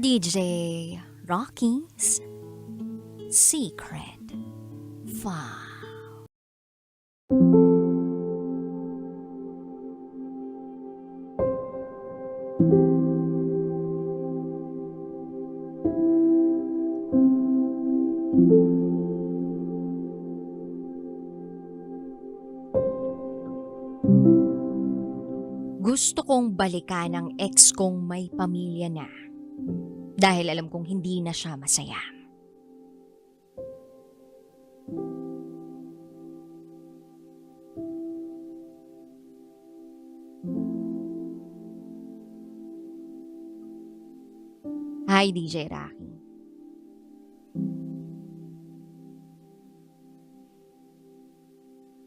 DJ Rocky's Secret File. Gusto kong balikan ang ex kong may pamilya na dahil alam kong hindi na siya masaya. Hi, DJ Rocky.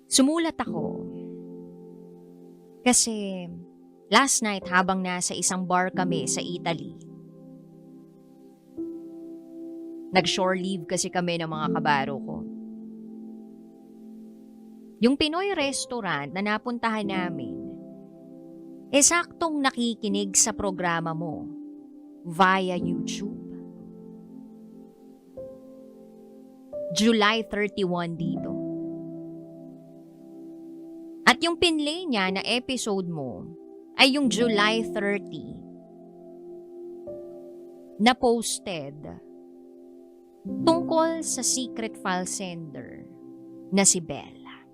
Sumulat ako kasi last night habang nasa isang bar kami sa Italy, nag-shore leave kasi kami ng mga kabaro ko. Yung Pinoy restaurant na napuntahan namin, saktong nakikinig sa programa mo via YouTube. July 31 dito. At yung pinlay niya na episode mo ay yung July 30 na posted tungkol sa secret file sender na si Bella.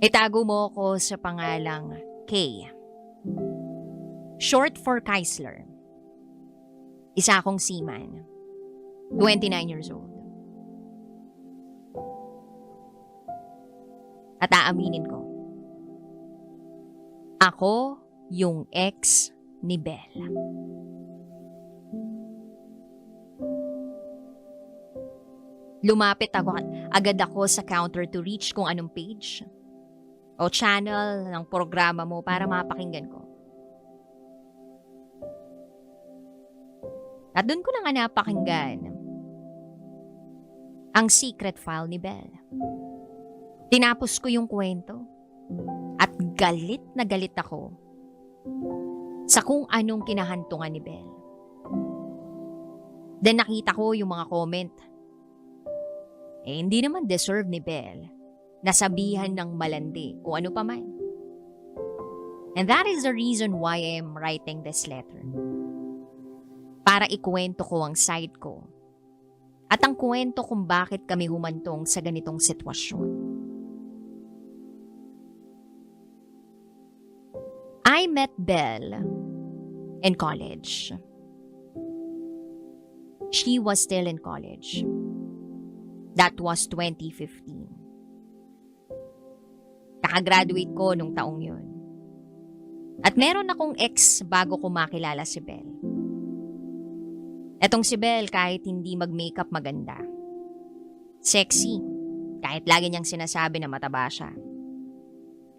Itago mo ko sa pangalang K. Short for Keisler. Isa akong seaman. 29 years old. At aaminin ko, ako yung ex ni Bella. Lumapit agad ako sa counter to reach kung anong page o channel ng programa mo para mapakinggan ko. At doon ko na nga napakinggan ang secret file ni Bella. Tinapos ko yung kwento at galit na galit ako sa kung anong kinahantungan ni Belle. Then nakita ko yung mga comment. Hindi naman deserve ni Belle na sabihan ng malandi kung ano pa man. And that is the reason why I am writing this letter. Para ikwento ko ang side ko at ang kwento kung bakit kami humantong sa ganitong sitwasyon. I met Belle in college. She was still in college. That was 2015. Kakagraduate ko nung taong yun. At meron akong ex bago ko makilala si Belle. Etong si Belle kahit hindi mag-makeup maganda. Sexy, kahit lagi niyang sinasabi na mataba siya.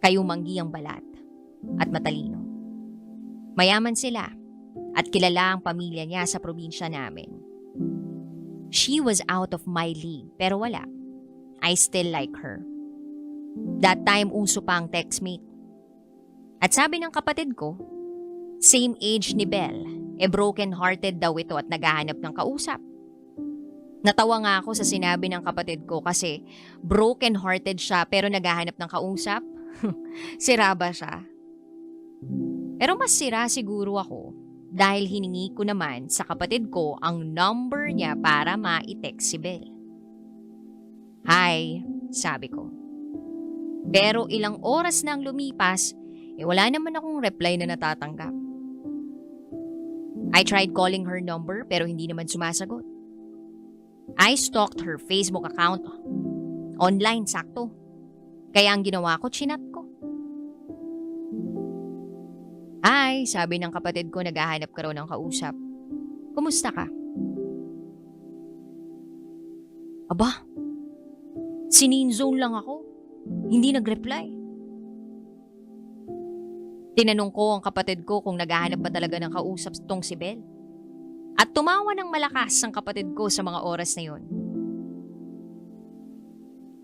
Kayumanggi ang balat. At matalino. Mayaman sila at kilala ang pamilya niya sa probinsya namin. She was out of my league pero wala. I still like her. That time uso pa ang textmate. At sabi ng kapatid ko, same age ni Belle, broken-hearted daw ito at naghahanap ng kausap. Natawa nga ako sa sinabi ng kapatid ko kasi broken-hearted siya pero naghahanap ng kausap. Sira ba siya? Pero mas sira siguro ako dahil hiningi ko naman sa kapatid ko ang number niya para ma-text si Belle. Hi, sabi ko. Pero ilang oras nang lumipas, wala naman akong reply na natatanggap. I tried calling her number pero hindi naman sumasagot. I stalked her Facebook account. Online, sakto. Kaya ang ginawa ko, chinat ko. Ay, sabi ng kapatid ko, naghahanap ka raw ng kausap. Kumusta ka? Aba, sininzone lang ako. Hindi nag-reply. Tinanong ko ang kapatid ko kung naghahanap ba talaga ng kausap tong si Belle. At tumawa ng malakas ang kapatid ko sa mga oras na yon.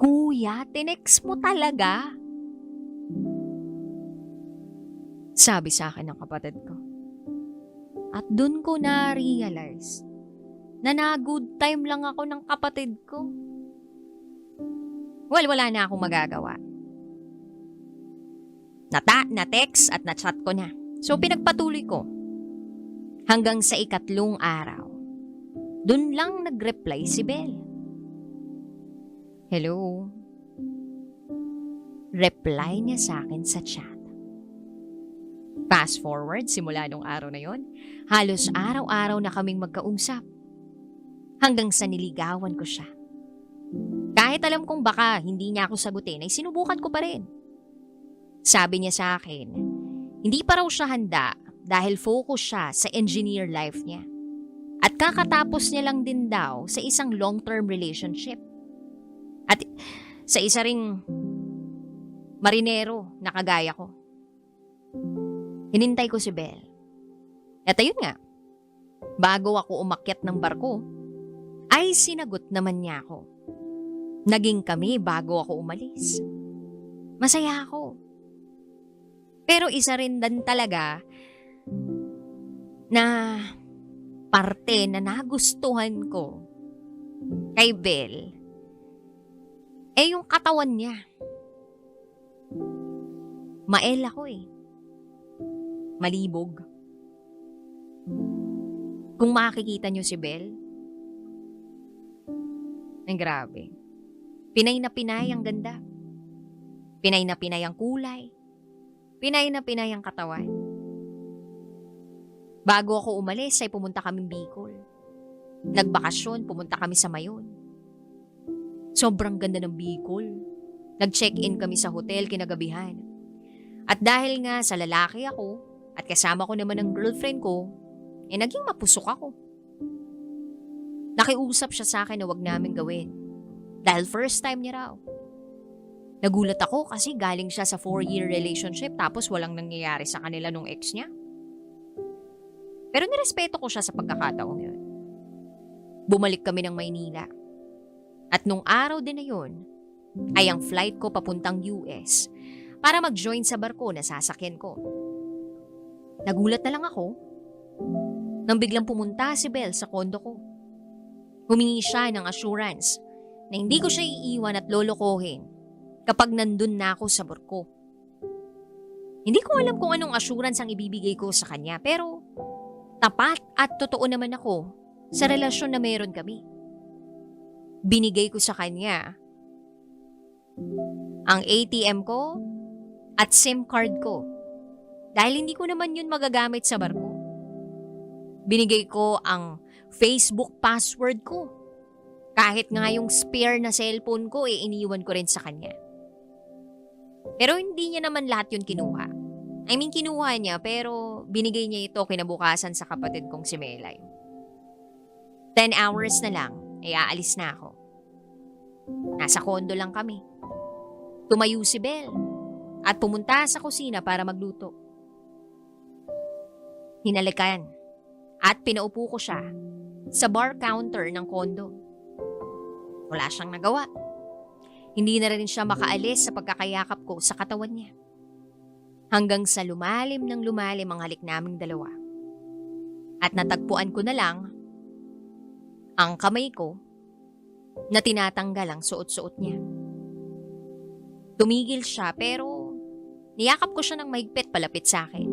Kuya, tinext mo talaga? Sabi sa akin ng kapatid ko. At dun ko na-realize na na-good time lang ako ng kapatid ko. Well, wala na akong magagawa. Na-text at na-chat ko na. So pinagpatuloy ko. Hanggang sa 3 araw. Dun lang nag-reply si Belle. Hello. Reply niya sa akin sa chat. Fast forward, simula nung araw na yon, halos araw-araw na kaming magkausap. Hanggang sa niligawan ko siya. Kahit alam kong baka hindi niya ako sagutin, ay sinubukan ko pa rin. Sabi niya sa akin, hindi pa raw siya handa dahil focus siya sa engineer life niya. At kakatapos niya lang din daw sa isang long-term relationship. At sa isa ring marinero na kagaya ko. Hinintay ko si Belle. At ayun nga, bago ako umakyat ng barko, ay sinagot naman niya ako. Naging kami bago ako umalis. Masaya ako. Pero isa rin din talaga na parte na nagustuhan ko kay Belle, yung katawan niya. Mael ako malibog. Kung makikita niyo si Belle, ay grabe. Pinay na pinay ang ganda. Pinay na pinay ang kulay. Pinay na pinay ang katawan. Bago ako umalis ay pumunta kaming Bicol. Nagbakasyon, pumunta kami sa Mayon. Sobrang ganda ng Bicol. Nag-check-in kami sa hotel kinagabihan. At dahil nga sa lalaki ako, at kasama ko naman ang girlfriend ko, naging mapusok ako. Nakiusap siya sa akin na wag namin gawin. Dahil first time niya raw. Nagulat ako kasi galing siya sa 4-year relationship tapos walang nangyayari sa kanila nung ex niya. Pero nirespeto ko siya sa pagkakataong yun. Bumalik kami ng Maynila. At nung araw din na yun, ay ang flight ko papuntang US para mag-join sa barko na sasakyan ko. Nagulat na lang ako nang biglang pumunta si Belle sa kondo ko. Humingi siya ng assurance na hindi ko siya iiwan at lolokohin kapag nandun na ako sa barko. Hindi ko alam kung anong assurance ang ibibigay ko sa kanya pero tapat at totoo naman ako sa relasyon na meron kami. Binigay ko sa kanya ang ATM ko at SIM card ko dahil hindi ko naman yun magagamit sa barko. Binigay ko ang Facebook password ko. Kahit nga yung spare na cellphone ko, iniwan ko rin sa kanya. Pero hindi niya naman lahat yun kinuha. Kinuha niya pero binigay niya ito kinabukasan sa kapatid kong si Melay. 10 hours na lang, aalis na ako. Nasa kondo lang kami. Tumayo si Belle at pumunta sa kusina para magluto. Hinalikan at pinaupo ko siya sa bar counter ng kondo. Wala siyang nagawa. Hindi na rin siya makaalis sa pagkakayakap ko sa katawan niya. Hanggang sa lumalim ng lumalim ang halik naming dalawa. At natagpuan ko na lang ang kamay ko na tinatanggal ang suot-suot niya. Tumigil siya pero niyakap ko siya ng mahigpit palapit sa akin.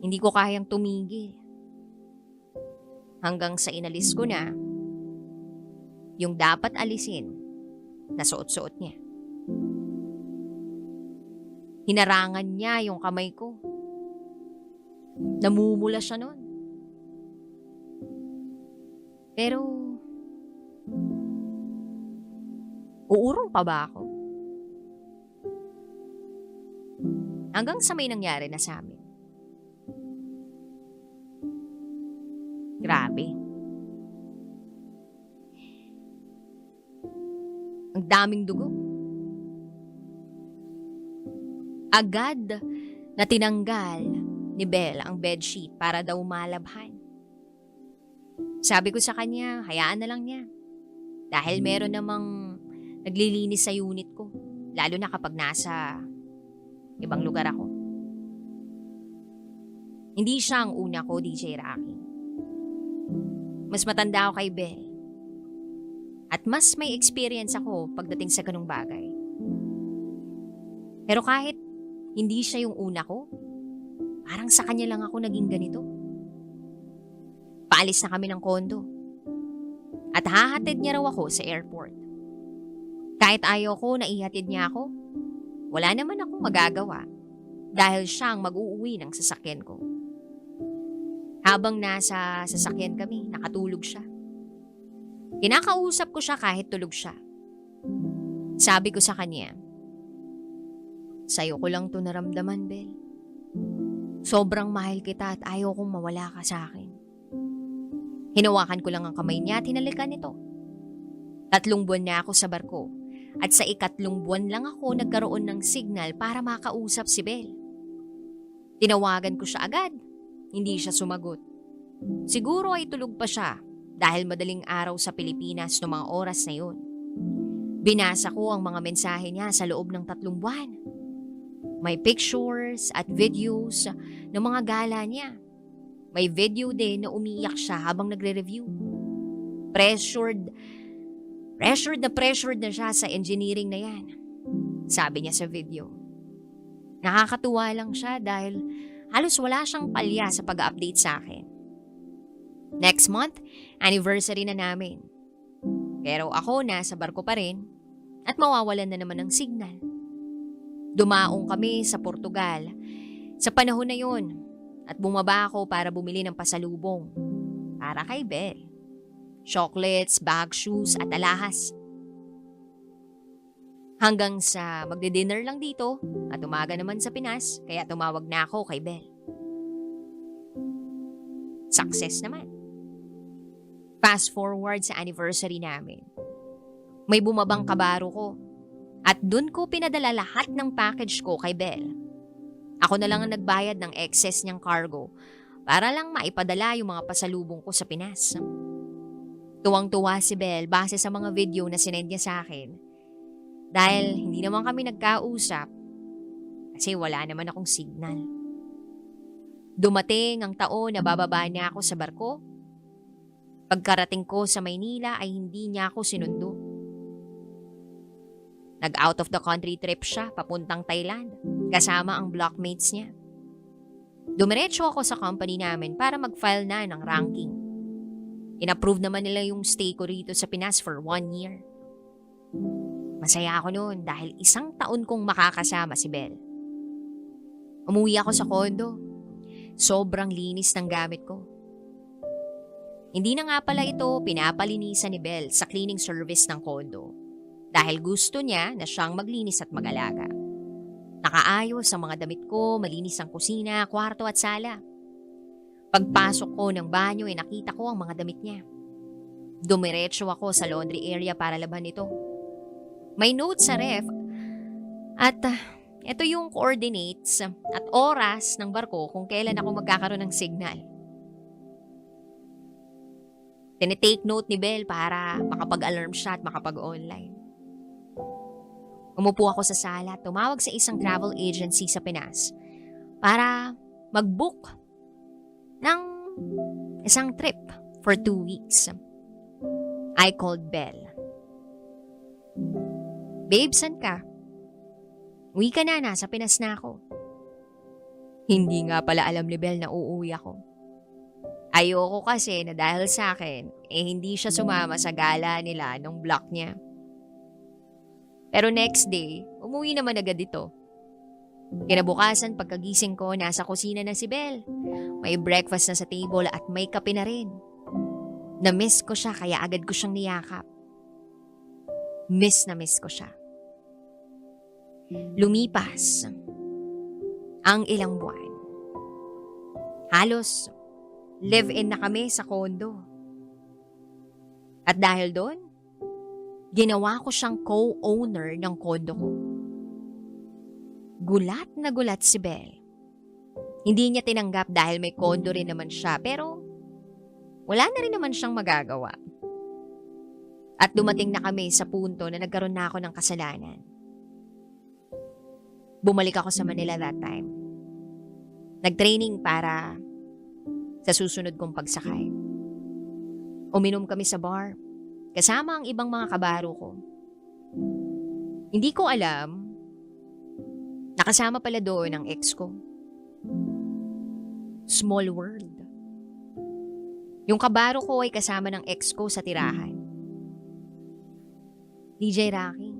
Hindi ko kayang tumigil. Hanggang sa inalis ko na yung dapat alisin na suot-suot niya. Hinarangan niya yung kamay ko. Namumula siya nun. Pero, uurong pa ba ako? Hanggang sa may nangyari na sa amin. Grabe. Ang daming dugo. Agad na tinanggal ni Belle ang bedsheet para daw malabhan. Sabi ko sa kanya, hayaan na lang niya. Dahil meron namang naglilinis sa unit ko. Lalo na kapag nasa ibang lugar ako. Hindi siya ang una ko, DJ Rocky. Mas matanda ako kay Belle. At mas may experience ako pagdating sa ganung bagay. Pero kahit hindi siya yung una ko, parang sa kanya lang ako naging ganito. Paalis na kami ng kondo. At hahatid niya raw ako sa airport. Kahit ayaw ko na ihatid niya ako, wala naman akong magagawa dahil siya ang mag-uuwi ng sasakyan ko. Habang nasa sasakyan kami, nakatulog siya. Kinakausap ko siya kahit tulog siya. Sabi ko sa kanya, "Sa'yo ko lang to naramdaman, Bel. Sobrang mahal kita at ayaw kong mawala ka sa akin." Hinawakan ko lang ang kamay niya at hinalikan ito. 3 buwan na ako sa barko at sa 4 buwan lang ako nagkaroon ng signal para makausap si Bel. Tinawagan ko siya agad. Hindi siya sumagot. Siguro ay tulog pa siya dahil madaling araw sa Pilipinas noong mga oras na yun. Binasa ko ang mga mensahe niya sa loob ng 3 buwan. May pictures at videos ng mga gala niya. May video din na umiiyak siya habang nagre-review. Pressured na siya sa engineering na yan. Sabi niya sa video. Nakakatuwa lang siya dahil halos wala siyang palya sa pag-update sa akin. Next month, anniversary na namin. Pero ako nasa barko pa rin at mawawalan na naman ng signal. Dumaong kami sa Portugal sa panahon na yun at bumaba ako para bumili ng pasalubong para kay Bel. Chocolates, bag, shoes at alahas. Hanggang sa magdi-dinner lang dito at umaga naman sa Pinas kaya tumawag na ako kay Bel. Success naman. Fast forward sa anniversary namin. May bumabang kabaro ko at dun ko pinadala lahat ng package ko kay Bel. Ako na lang ang nagbayad ng excess niyang cargo para lang maipadala yung mga pasalubong ko sa Pinas. Tuwang-tuwa si Bel base sa mga video na sinend niya sa akin. Dahil hindi naman kami nagkausap kasi wala naman akong signal. Dumating ang taon na bababa niya ako sa barko. Pagkarating ko sa Maynila ay hindi niya ako sinundo. Nag-out of the country trip siya papuntang Thailand kasama ang blockmates niya. Dumiretso ako sa company namin para mag-file na ng ranking. In-approve naman nila yung stay ko rito sa Pinas for 1 year. Masaya ako noon dahil 1 taon kong makakasama si Bel. Umuwi ako sa kondo. Sobrang linis ng gamit ko. Hindi na nga pala ito pinapalinisan ni Bel sa cleaning service ng kondo dahil gusto niya na siyang maglinis at mag-alaga. Nakaayos ang mga damit ko, malinis ang kusina, kwarto at sala. Pagpasok ko ng banyo ay nakita ko ang mga damit niya. Dumiretso ako sa laundry area para laban ito. May note sa ref at ito yung coordinates at oras ng barko kung kailan ako magkakaroon ng signal. Tinitake note ni Bel para makapag-alarm siya at makapag-online. Umupo ako sa sala at tumawag sa isang travel agency sa Pinas para mag-book ng isang trip for 2 weeks. I called Bel. "Babe, saan ka? Uwi ka na, nasa Pinas na ako." Hindi nga pala alam ni Bel na uuwi ako. Ayoko kasi na dahil sa akin, hindi siya sumama sa gala nila nung block niya. Pero next day, umuwi naman agad ito. Kinabukasan pagkagising ko, nasa kusina na si Bel. May breakfast na sa table at may kape na rin. Na-miss ko siya kaya agad ko siyang niyakap. Miss na miss ko siya. Lumipas ang ilang buwan. Halos live-in na kami sa kondo. At dahil doon, ginawa ko siyang co-owner ng kondo ko. Gulat na gulat si Bel. Hindi niya tinanggap dahil may kondo rin naman siya pero wala na rin naman siyang magagawa. At dumating na kami sa punto na nagkaroon na ako ng kasalanan. Bumalik ako sa Manila that time. Nag-training para sa susunod kong pagsakay. Uminom kami sa bar, kasama ang ibang mga kabaro ko. Hindi ko alam, nakasama pala doon ang ex ko. Small world. Yung kabaro ko ay kasama ng ex ko sa tirahan. DJ Rocky,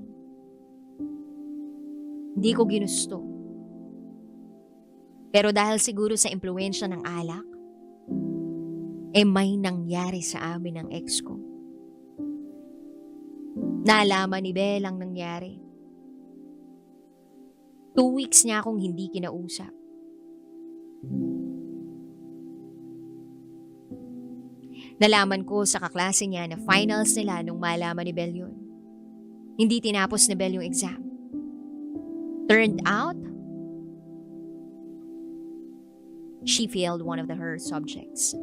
hindi ko ginusto. Pero dahil siguro sa impluwensya ng alak, may nangyari sa amin ng ex ko. Naalaman ni Belle ang nangyari. 2 weeks niya akong hindi kinausap. Nalaman ko sa kaklase niya na finals nila nung malaman ni Belle yun. Hindi tinapos ni Belle yung exam. Turned out, she failed one of her subjects.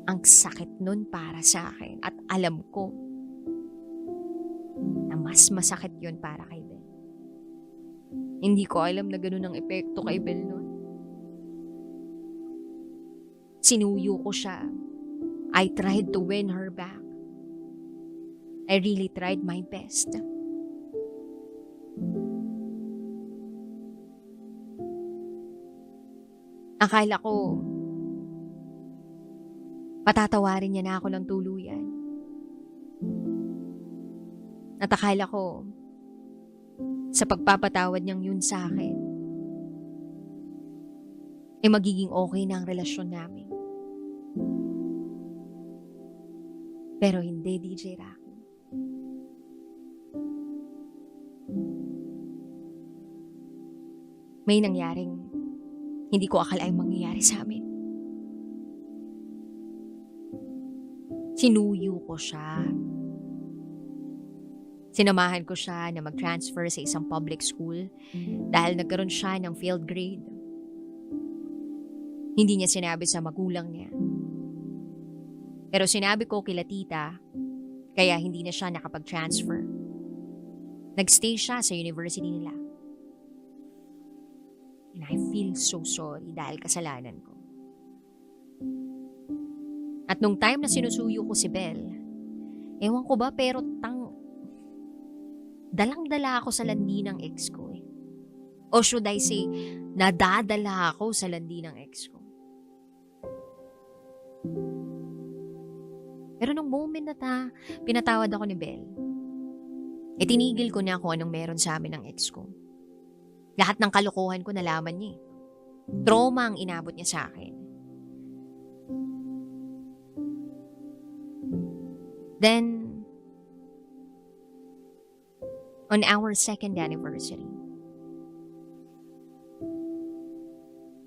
Ang sakit nun para sa akin at alam ko na mas masakit yun para kay Belle. Hindi ko alam na ganun ang epekto kay Belle nun. Sinuyo ko siya. I tried to win her back. I really tried my best. Akala ko, patatawarin niya na ako ng tuluyan. At akala ko, sa pagpapatawad niyang yun sa akin, magiging okay na ang relasyon namin. Pero hindi, DJ Rocky. May nangyaring hindi ko akalaing mangyayari sa amin. Sinuyo ko siya. Sinamahan ko siya na mag-transfer sa isang public school dahil nagkaroon siya ng failed grade. Hindi niya sinabi sa magulang niya. Pero sinabi ko kila tita, kaya hindi na siya nakapag-transfer. Nagstay siya sa university nila. And I feel so sorry dahil kasalanan ko. At nung time na sinusuyo ko si Belle, ewan ko ba pero dalang-dala ako sa landi ng ex ko eh. O should I say, nadadala ako sa landi ng ex ko. Pero nung moment na pinatawad ako ni Belle, tinigil ko na kung anong meron sa amin ng ex ko. Lahat ng kalokohan ko nalaman niya eh. Trauma ang inabot niya sa akin. Then, on our 2nd anniversary,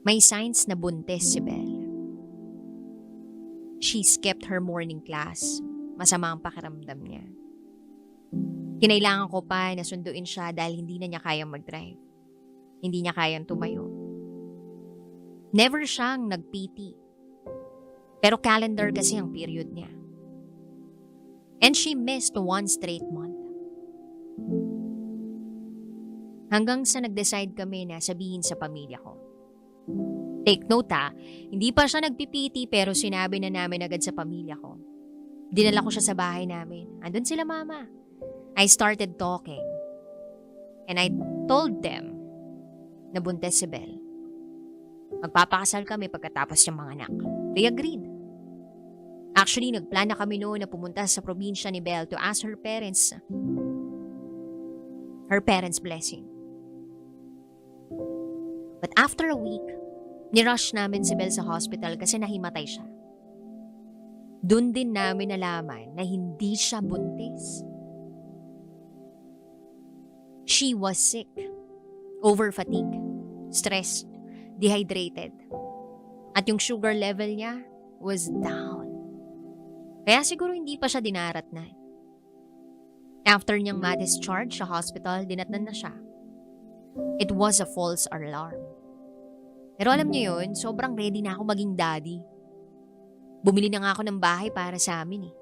may signs na buntis si Belle. She skipped her morning class. Masama ang pakiramdam niya. Kinailangan ko pa na sunduin siya dahil hindi na niya kayang mag-drive. Hindi niya kayang tumayo. Never siyang nag-PT. Pero calendar kasi ang period niya. And she missed 1 straight month. Hanggang sa nag-decide kami na sabihin sa pamilya ko. Take note hindi pa siya nagpipiti pero sinabi na namin agad sa pamilya ko. Dinala ko siya sa bahay namin. Andun sila mama. I started talking. And I told them na buntis si Belle. Magpapakasal kami pagkatapos ng mga anak. They agreed. Actually, nagplana kami noon na pumunta sa probinsya ni Belle to ask her parents blessing. But after a week, nirush namin si Belle sa hospital kasi nahimatay siya. Doon din namin nalaman na hindi siya buntis. She was sick, over-fatigue, stressed, dehydrated. At yung sugar level niya was down. Kaya siguro hindi pa siya dinaratnan. After niyang ma-discharge sa hospital, dinatnan na siya. It was a false alarm. Pero alam niyo yun, sobrang ready na ako maging daddy. Bumili na nga ako ng bahay para sa amin eh.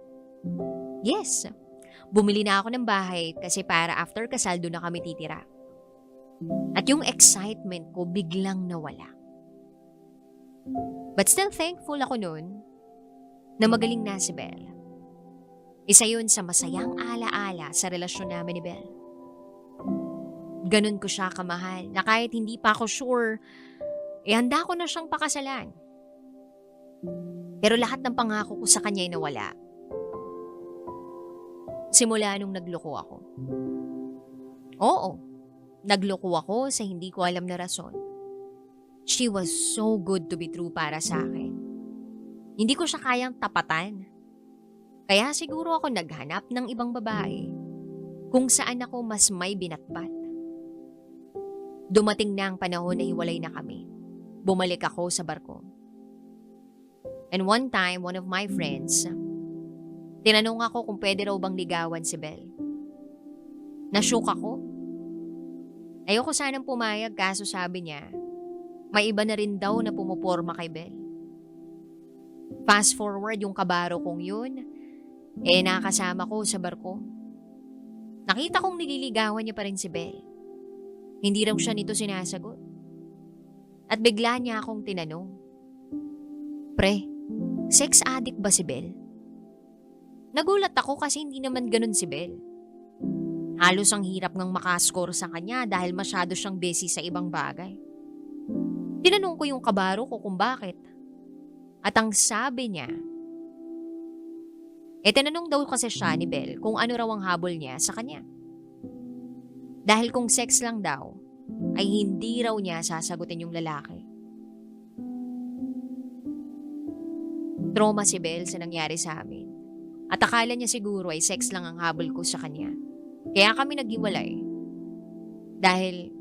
Yes, bumili na ako ng bahay kasi para after kasal doon na kami titira. At yung excitement ko biglang nawala. But still thankful ako nun na magaling na si Belle. Isa yun sa masayang alaala sa relasyon namin ni Belle. Ganun ko siya kamahal na kahit hindi pa ako sure, handa ko na siyang pakasalan. Pero lahat ng pangako ko sa kanya ay nawala. Simula nung nagloko ako. Oo, nagloko ako sa hindi ko alam na rason. She was so good to be true para sa akin. Hindi ko siya kayang tapatan. Kaya siguro ako naghanap ng ibang babae kung saan ako mas may binatbat. Dumating na ang panahon na hiwalay na kami. Bumalik ako sa barko. And one time, one of my friends, tinanong ako kung pwede raw bang ligawan si Belle. Nashook ako. Ayoko sanang pumayag kaso sabi niya, may iba na rin daw na pumuporma kay Belle. Fast forward yung kabaro kong yun, nakasama ko sa barko. Nakita kong nililigawan niya pa rin si Belle. Hindi raw siya nito sinasagot. At bigla niya akong tinanong, Pre, sex addict ba si Belle? Nagulat ako kasi hindi naman ganun si Belle. Halos ang hirap ngang makascore sa kanya dahil masyado siyang busy sa ibang bagay. Tinanong ko yung kabaro ko kung bakit. At ang sabi niya, tinanong daw kasi siya ni Belle kung ano raw ang habol niya sa kanya. Dahil kung sex lang daw, ay hindi raw niya sasagutin yung lalaki. Trauma si Belle sa nangyari sa amin. At akala niya siguro ay sex lang ang habol ko sa kanya. Kaya kami naghiwalay. Dahil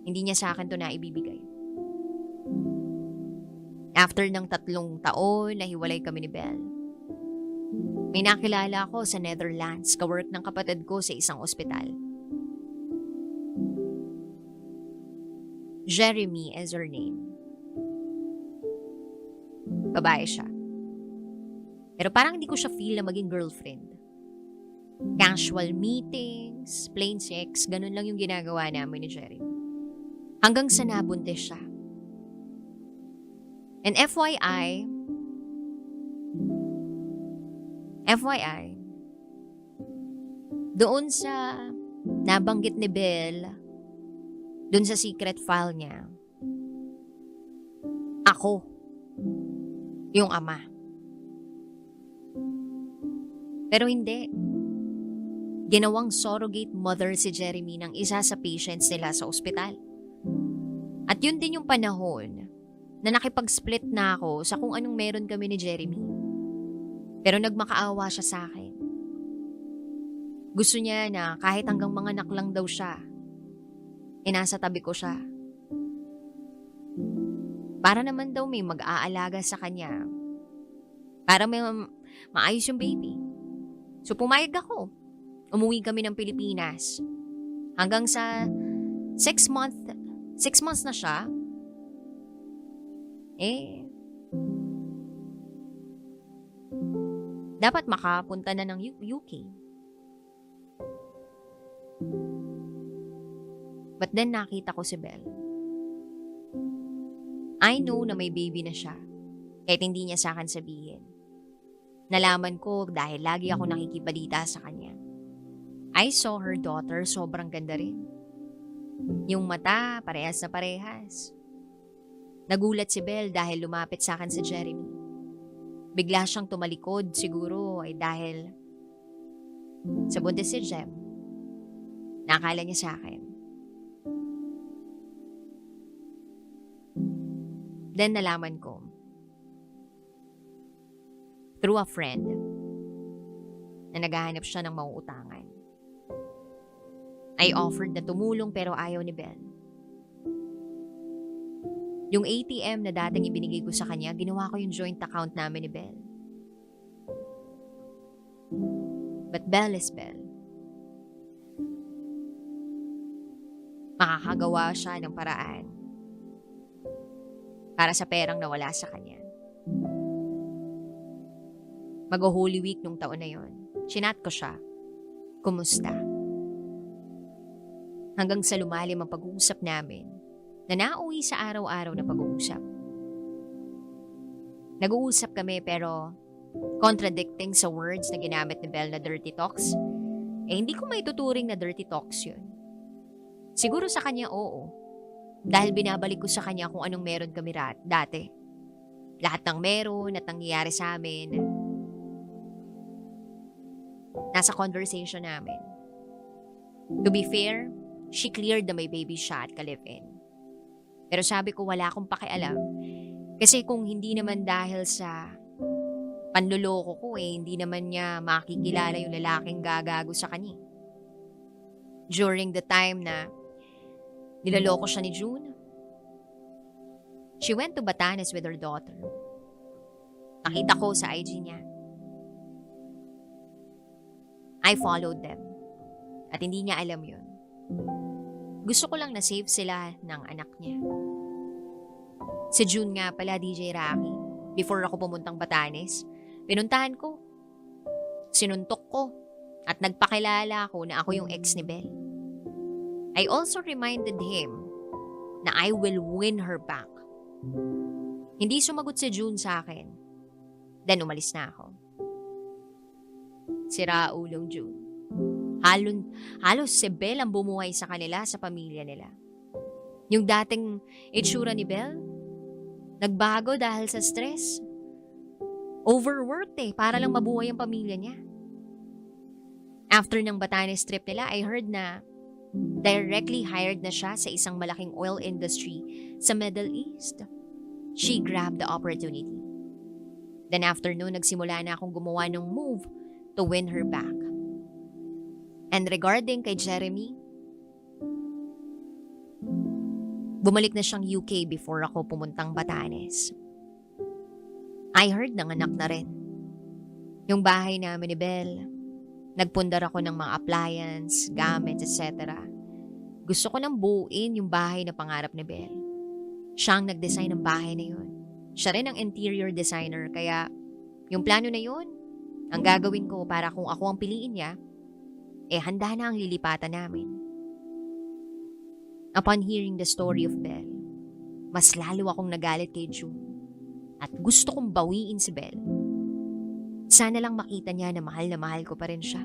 hindi niya sa akin to na ibibigay. After ng 3 taon, nahiwalay kami ni Belle. May nakilala ako sa Netherlands, kawork ng kapatid ko sa isang ospital. Jeremy is her name. Babae siya. Pero parang hindi ko siya feel na maging girlfriend. Casual meetings, plain sex, ganun lang yung ginagawa namin ni Jeremy. Hanggang sa nabuntis siya. And FYI, doon sa nabanggit ni Belle, doon sa secret file niya, ako, yung ama. Pero hindi. Ginawang surrogate mother si Jeremy ng isa sa patients nila sa ospital. At yun din yung panahon na nakipag-split na ako sa kung anong meron kami ni Jeremy. Pero nagmakaawa siya sa akin. Gusto niya na kahit hanggang mga anak lang daw siya, nasa tabi ko siya. Para naman daw may mag-aalaga sa kanya. Para may maayos yung baby. So pumayag ako. Umuwi kami ng Pilipinas. Hanggang sa 6 months na siya, dapat makapunta na ng UK. But then nakita ko si Belle. I know na may baby na siya, kahit hindi niya sa akin sabihin. Nalaman ko dahil lagi ako nakikibalita sa kanya. I saw her daughter, sobrang ganda rin. Yung mata, parehas na parehas. Nagulat si Belle dahil lumapit sa akin si Jeremy. Bigla siyang tumalikod siguro ay dahil sa buntis si Jem. Nakala niya sa akin. Then nalaman ko, through a friend, na naghahanap siya ng mauutangan. I offered na tumulong pero ayaw ni Belle. Yung ATM na dating ibinigay ko sa kanya, ginawa ko yung joint account namin ni Belle. But Belle is Belle. Makakagawa siya ng paraan para sa perang nawala sa kanya. Mag-Holy Week nung taon na yon, chinat ko siya. Kumusta? Hanggang sa lumalim ang pag-uusap namin na nauwi sa araw-araw na pag-uusap. Nag-uusap kami pero contradicting sa words na ginamit ni Belle na dirty talks. Hindi ko maituturing na dirty talks yun. Siguro sa kanya oo. Dahil binabalik ko sa kanya kung anong meron kami dati. Lahat ng meron at nangyayari sa amin, nasa conversation namin. To be fair, she cleared na may baby siya at ka-live-in. Pero sabi ko wala akong pakialam. Kasi kung hindi naman dahil sa panloloko ko hindi naman niya makikilala yung lalaking gagago sa kanya. During the time na niloloko siya ni June, she went to Batanes with her daughter. Nakita ko sa IG niya. I followed them. At hindi niya alam yun. Gusto ko lang na safe sila ng anak niya. Si June nga pala, DJ Rocky, before ako pumuntang Batanes, pinuntahan ko. Sinuntok ko at nagpakilala ako na ako yung ex ni Belle. I also reminded him na I will win her back. Hindi sumagot si June sa akin. Then umalis na ako. Sira ulong June. Halos si Belle ang bumuhay sa kanila, sa pamilya nila. Yung dating itsura ni Belle, nagbago dahil sa stress. Overworked para lang mabuhay ang pamilya niya. After ng Batanes trip nila, I heard na directly hired na siya sa isang malaking oil industry sa Middle East. She grabbed the opportunity. Then after noon, nagsimula na akong gumawa ng move to win her back. And regarding kay Jeremy, bumalik na siyang UK before ako pumuntang Batanes. I heard nanganak na rin. Yung bahay namin ni Belle, nagpundar ako ng mga appliance, gamit, etc. Gusto ko nang buuin yung bahay na pangarap ni Belle. Siya ang nag-design ng bahay na yun. Siya rin ang interior designer, kaya yung plano na yun, ang gagawin ko para kung ako ang piliin niya, handa na ang lilipatan namin. Upon hearing the story of Belle, mas lalo akong nagalit kay June at gusto kong bawiin si Belle. Sana lang makita niya na mahal ko pa rin siya.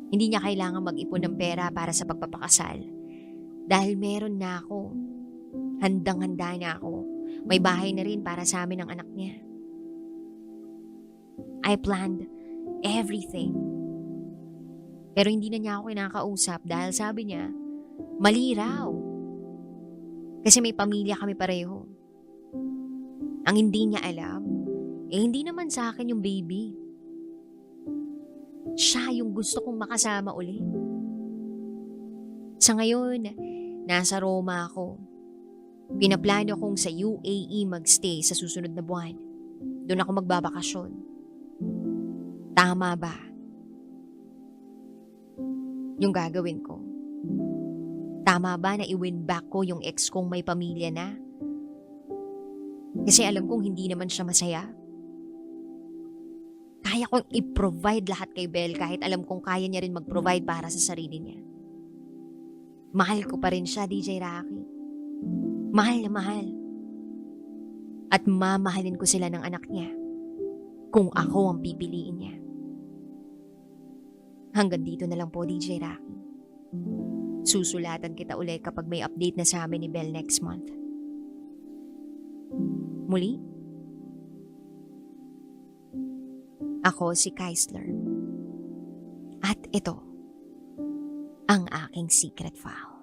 Hindi niya kailangan mag-ipon ng pera para sa pagpapakasal dahil meron na ako. Handang-handa na ako. May bahay na rin para sa amin ng anak niya. I planned everything. Pero hindi na niya ako kinakausap dahil sabi niya, mali raw. Kasi may pamilya kami pareho. Ang hindi niya alam, hindi naman sa akin yung baby. Siya yung gusto kong makasama uli. Sa ngayon, nasa Roma ako. Pinaplano kong sa UAE magstay sa susunod na buwan. Doon ako magbabakasyon. Tama ba yung gagawin ko? Tama ba na i-win back ko yung ex kong may pamilya na? Kasi alam kong hindi naman siya masaya. Kaya kong i-provide lahat kay Belle kahit alam kong kaya niya rin mag-provide para sa sarili niya. Mahal ko pa rin siya, DJ Rocky. Mahal na mahal. At mamahalin ko sila ng anak niya kung ako ang pipiliin niya. Hanggang dito na lang po, DJ Rocky. Susulatan kita ulit kapag may update na sa amin ni Belle next month. Muli, ako si Keisler. At ito ang aking secret file.